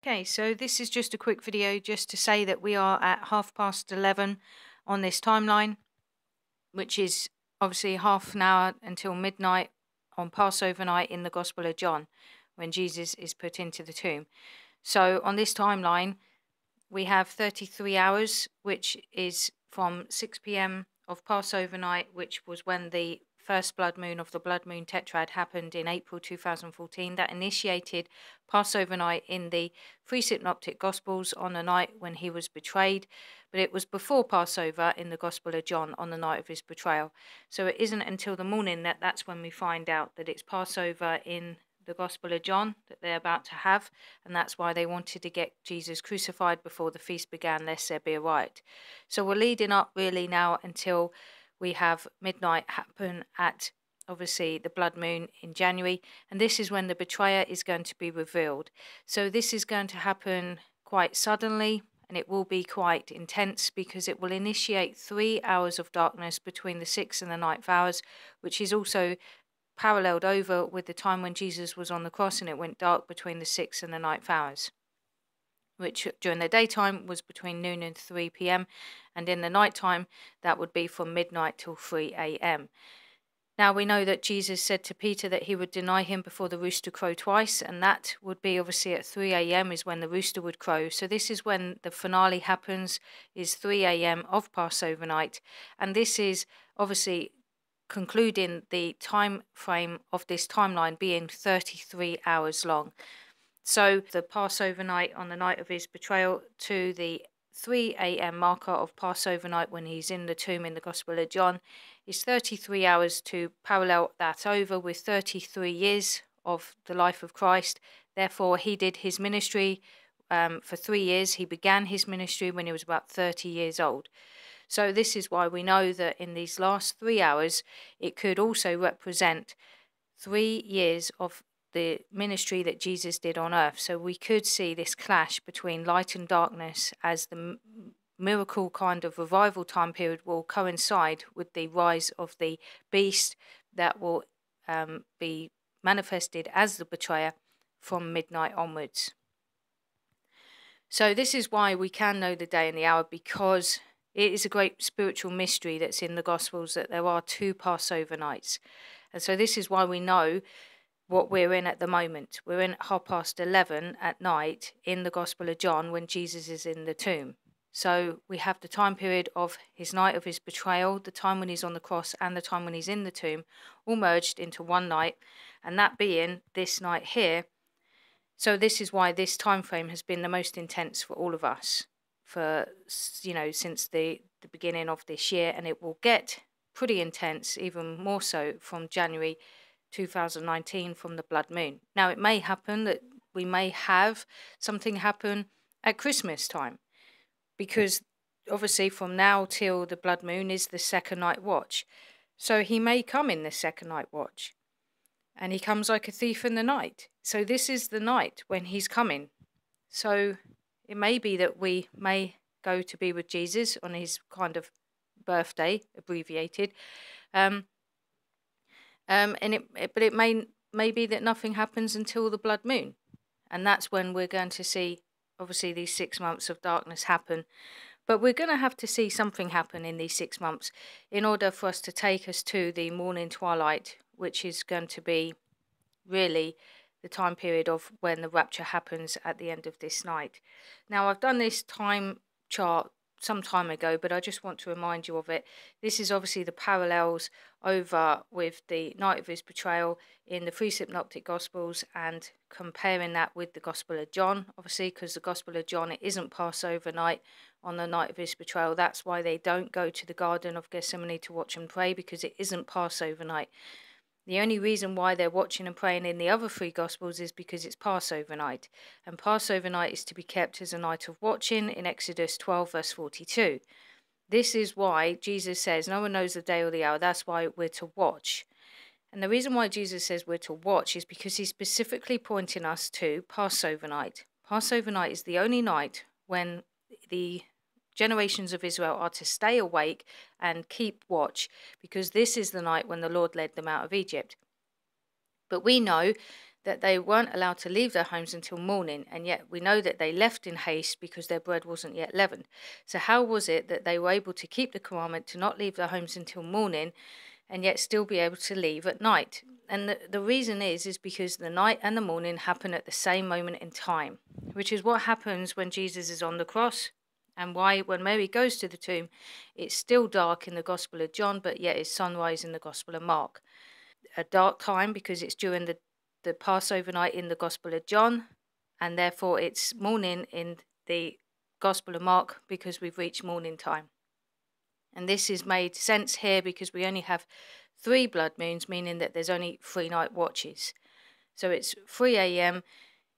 Okay, so this is just a quick video just to say that we are at 11:30 on this timeline, which is obviously half an hour until midnight on Passover night in the Gospel of John, when Jesus is put into the tomb. So on this timeline, we have 33 hours, which is from 6 p.m. of Passover night, which was when the first blood moon of the blood moon tetrad happened in April 2014. That initiated Passover night in the three synoptic Gospels on the night when he was betrayed, but it was before Passover in the Gospel of John on the night of his betrayal. So it isn't until the morning that's when we find out that it's Passover in the Gospel of John that they're about to have, and that's why they wanted to get Jesus crucified before the feast began, lest there be a riot. So we're leading up really now until we have midnight happen at obviously the blood moon in January, and this is when the betrayer is going to be revealed. So this is going to happen quite suddenly, and it will be quite intense because it will initiate 3 hours of darkness between the 6th and the 9th hours, which is also paralleled over with the time when Jesus was on the cross, and it went dark between the 6th and the 9th hours, which during the daytime was between noon and 3 p.m. and in the nighttime that would be from midnight till 3 a.m. Now we know that Jesus said to Peter that he would deny him before the rooster crow twice, and that would be obviously at 3 a.m. is when the rooster would crow. So this is when the finale happens, is 3 a.m. of Passover night, and this is obviously concluding the time frame of this timeline being 33 hours long. So the Passover night on the night of his betrayal to the 3 a.m. marker of Passover night when he's in the tomb in the Gospel of John is 33 hours to parallel that over with 33 years of the life of Christ. Therefore, he did his ministry for 3 years. He began his ministry when he was about 30 years old. So this is why we know that in these last 3 hours, it could also represent 3 years of the ministry that Jesus did on earth. So we could see this clash between light and darkness as the miracle kind of revival time period will coincide with the rise of the beast that will be manifested as the betrayer from midnight onwards. So this is why we can know the day and the hour, because it is a great spiritual mystery that's in the Gospels that there are 2 Passover nights. And so this is why we know what we're in at the moment. We're in at 11:30 at night in the Gospel of John when Jesus is in the tomb. So we have the time period of his night of his betrayal, the time when he's on the cross, and the time when he's in the tomb, all merged into one night, and that being this night here. So this is why this time frame has been the most intense for all of us for, since the beginning of this year, and it will get pretty intense, even more so from January 2019 from the blood moon. Now it may happen that we may have something happen at Christmas time, because obviously from now till the blood moon is the second night watch. So he may come in the second night watch, and he comes like a thief in the night. So this is the night when he's coming. So it may be that we may go to be with Jesus on his kind of birthday, abbreviated. But it may be that nothing happens until the blood moon. And that's when we're going to see, obviously, these 6 months of darkness happen. But we're going to have to see something happen in these 6 months in order for us to take us to the morning twilight, which is going to be really the time period of when the rapture happens at the end of this night. Now, I've done this time chart some time ago, but I just want to remind you of it. This is obviously the parallels over with the night of his betrayal in the 3 synoptic Gospels, and comparing that with the Gospel of John, obviously, because the Gospel of John, it isn't Passover night on the night of his betrayal. That's why they don't go to the Garden of Gethsemane to watch and pray, because it isn't Passover night. The only reason why they're watching and praying in the other 3 Gospels is because it's Passover night. And Passover night is to be kept as a night of watching in Exodus 12 verse 42. This is why Jesus says no one knows the day or the hour. That's why we're to watch. And the reason why Jesus says we're to watch is because he's specifically pointing us to Passover night. Passover night is the only night when the generations of Israel are to stay awake and keep watch, because this is the night when the Lord led them out of Egypt. But we know that they weren't allowed to leave their homes until morning, and yet we know that they left in haste because their bread wasn't yet leavened. So how was it that they were able to keep the commandment to not leave their homes until morning and yet still be able to leave at night? And the reason is because the night and the morning happen at the same moment in time, which is what happens when Jesus is on the cross, and why when Mary goes to the tomb, it's still dark in the Gospel of John, but yet it's sunrise in the Gospel of Mark. A dark time because it's during the Passover night in the Gospel of John, and therefore it's morning in the Gospel of Mark because we've reached morning time. And this is made sense here because we only have 3 blood moons, meaning that there's only 3 night watches. So it's 3 a.m.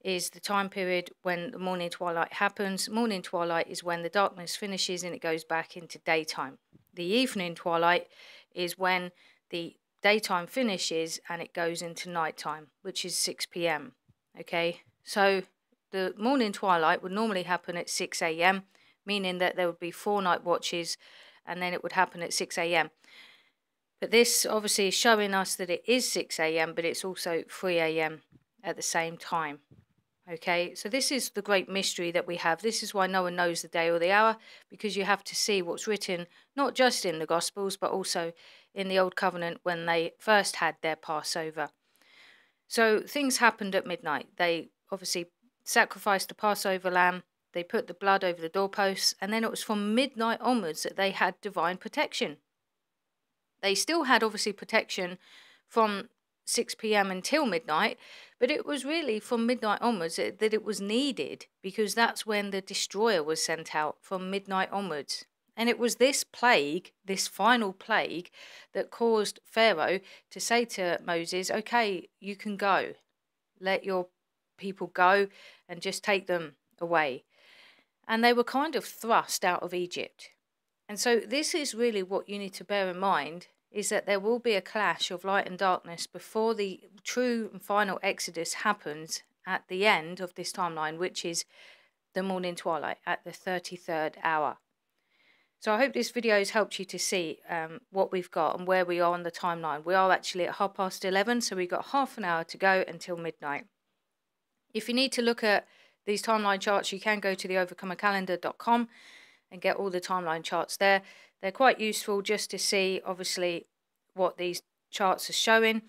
is the time period when the morning twilight happens. Morning twilight is when the darkness finishes and it goes back into daytime. The evening twilight is when the daytime finishes and it goes into nighttime, which is 6 p.m. Okay, so the morning twilight would normally happen at 6 a.m., meaning that there would be 4 night watches and then it would happen at 6 a.m. But this obviously is showing us that it is 6 a.m., but it's also 3 a.m. at the same time. Okay, so this is the great mystery that we have. This is why no one knows the day or the hour, because you have to see what's written, not just in the Gospels, but also in the Old Covenant when they first had their Passover. So things happened at midnight. They obviously sacrificed the Passover lamb. They put the blood over the doorposts, and then it was from midnight onwards that they had divine protection. They still had obviously protection from 6 p.m. until midnight, but it was really from midnight onwards that it was needed, because that's when the destroyer was sent out, from midnight onwards. And it was this plague, this final plague, that caused Pharaoh to say to Moses, okay, you can go. Let your people go and just take them away. And they were kind of thrust out of Egypt. And so this is really what you need to bear in mind, is that there will be a clash of light and darkness before the true and final Exodus happens at the end of this timeline, which is the morning twilight at the 33rd hour. So I hope this video has helped you to see what we've got and where we are on the timeline. We are actually at 11:30, so we've got half an hour to go until midnight. If you need to look at these timeline charts, you can go to theovercomercalendar.com and get all the timeline charts there. They're quite useful just to see, obviously, what these charts are showing,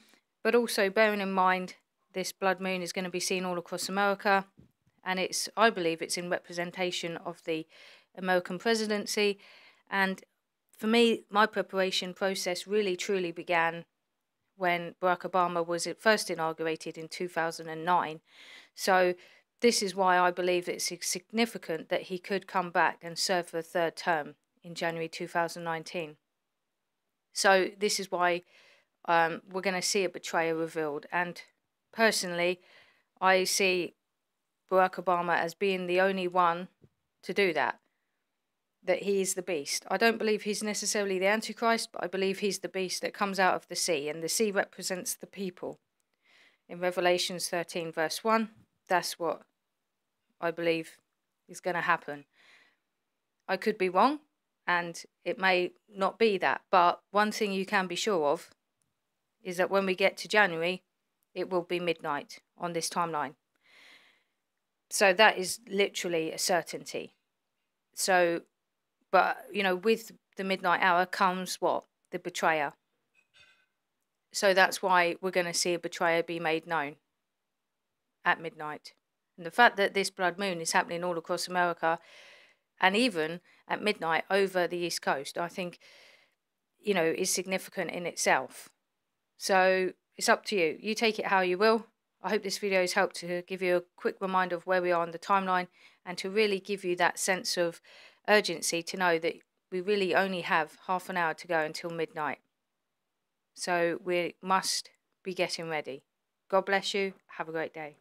but also bearing in mind this blood moon is going to be seen all across America, and I believe it's in representation of the American presidency. And for me, my preparation process really truly began when Barack Obama was first inaugurated in 2009. So this is why I believe it's significant that he could come back and serve for a 3rd term in January 2019. So this is why we're going to see a betrayer revealed. And personally, I see Barack Obama as being the only one to do that. That he is the beast. I don't believe he's necessarily the Antichrist, but I believe he's the beast that comes out of the sea, and the sea represents the people. In Revelation 13 verse 1, that's what I believe is going to happen. I could be wrong, and it may not be that, but one thing you can be sure of is that when we get to January, it will be midnight on this timeline. So that is literally a certainty. So, but, you know, with the midnight hour comes what? The betrayer. So that's why we're going to see a betrayer be made known at midnight. And the fact that this blood moon is happening all across America, and even at midnight over the East Coast, I think, you know, is significant in itself. So it's up to you. You take it how you will. I hope this video has helped to give you a quick reminder of where we are on the timeline, and to really give you that sense of urgency to know that we really only have half an hour to go until midnight. So we must be getting ready. God bless you. Have a great day.